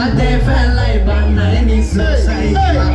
ফাঁদে ফেলাই বানায় নিছো সাইয়া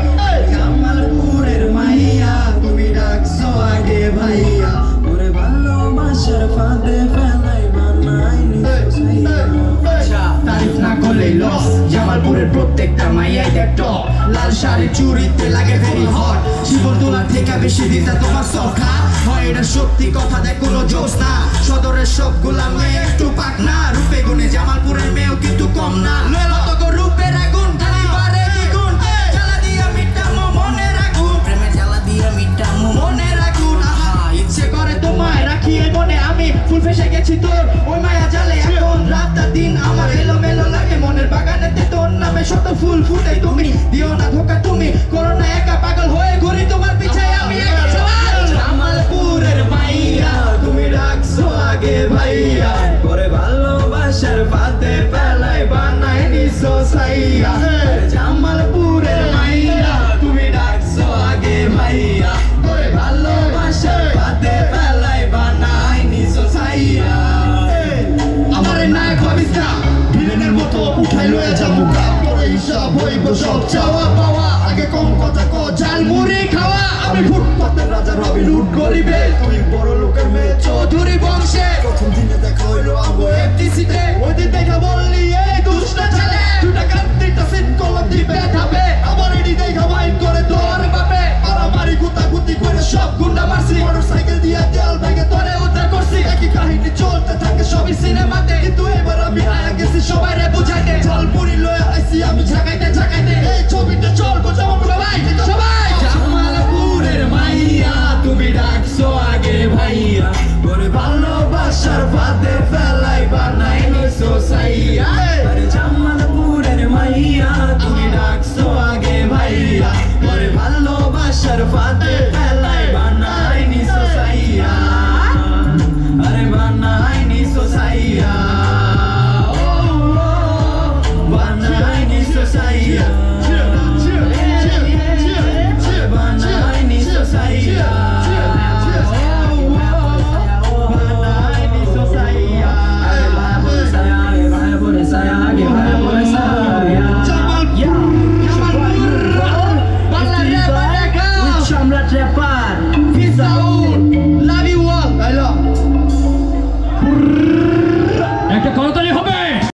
জামালপুরের মাইয়া তুমি ডাকছো আগে ভাইয়া ওরে ভালোবাসার ফাঁদে ফেলাই বানায় নিছো সাইয়া তারিফ না করলেই লস জামালপুরের প্রত্যেকটা মাইয়াই দেখ টপ লাল শাড়ি চুড়িতে লাগে ভেরি হট জীবন তোলার থেকে বেশি দিতে তোমার সখা হয় এটা সত্যি কথা দেখ কোনো জোশ না সদরের সবগুলা মেয়ে একটু পাক না রূপে গুণে জামালপুরের মেয়েও কিন্তু কম না লতক রূপের আগুন খালি বারে দ্বিগুণ জ্বালা দিয়া মিটামো মনের আগুন প্রেমে জ্বালা দিয়া মিটামো মনের আগুন আহা ইচ্ছে করে তোমায় রাখি এই মনে আমি ফুল ফেসে গেছি তোর ওই মায়া জালে এখন রাত আর দিন আমার এলোমেলো লাগে মনের বাগানেতে তোর নামে শত ফুল ফুটে তুমি দিও না ধোকা তুমি করো না একা পাগল হয়ে ঘুরি তোমার পিছে আমি একা জামালপুরের মাইয়া তুমি ডাকছো আগে ভাইয়া পরে ভালোবাসার ফাঁদে ফেলাই বানায় নিছো সাইয়া জামালপুরের মাইয়া তুমি ডাকছো আগে ভাইয়া পরে ভালোবাসার ফাঁদে ফেলাই বানায় নিছো সাইয়া আমার নায়ক ভাবিস না ভিলেনের মতো উঠাই লয়ে যাবো পরে হিসাব হইব সব চাওয়া পাওয়া আগে কম কথা কো ঝাল মুড়ি খাওয়া আমি ফুটপাতের রাজা রবি লুট গরিবে তুই বড় লোকের মেয়ে চৌধুরী বংশে প্রথম দিনে দেখা হইলো আমগো এফটিসিতে ওই দিন দেখা বললি এই দুষ্ট ছেলে দুটা কান্তিটা সিট করলাম দিবে ধাপে আমার এডি দেখা মাইন্ড করে তোর বাপে মারামারি গুতাগুতি করে সব গুন্ডা মারছি মোটরসাইকেল দিয়ে তেল ভেঙে তোরে উদ্ধার করছি একই কাহিনী চলতে থাকে সবই সিনেমাতে কিন্তু এবার আমি আয়া গেছি সবাই রে বুঝাইতে ঝালপুরি লয়ে আইছি আমি ঝাঁকাইতে ঝাঁকাইতে এই ছবিটা চলবো যেমন সবাই সবাই জামালপুরের মাইয়া তুমি ডাকছো আগে ভাইয়া ওরে ভালোবাসার ফাঁদে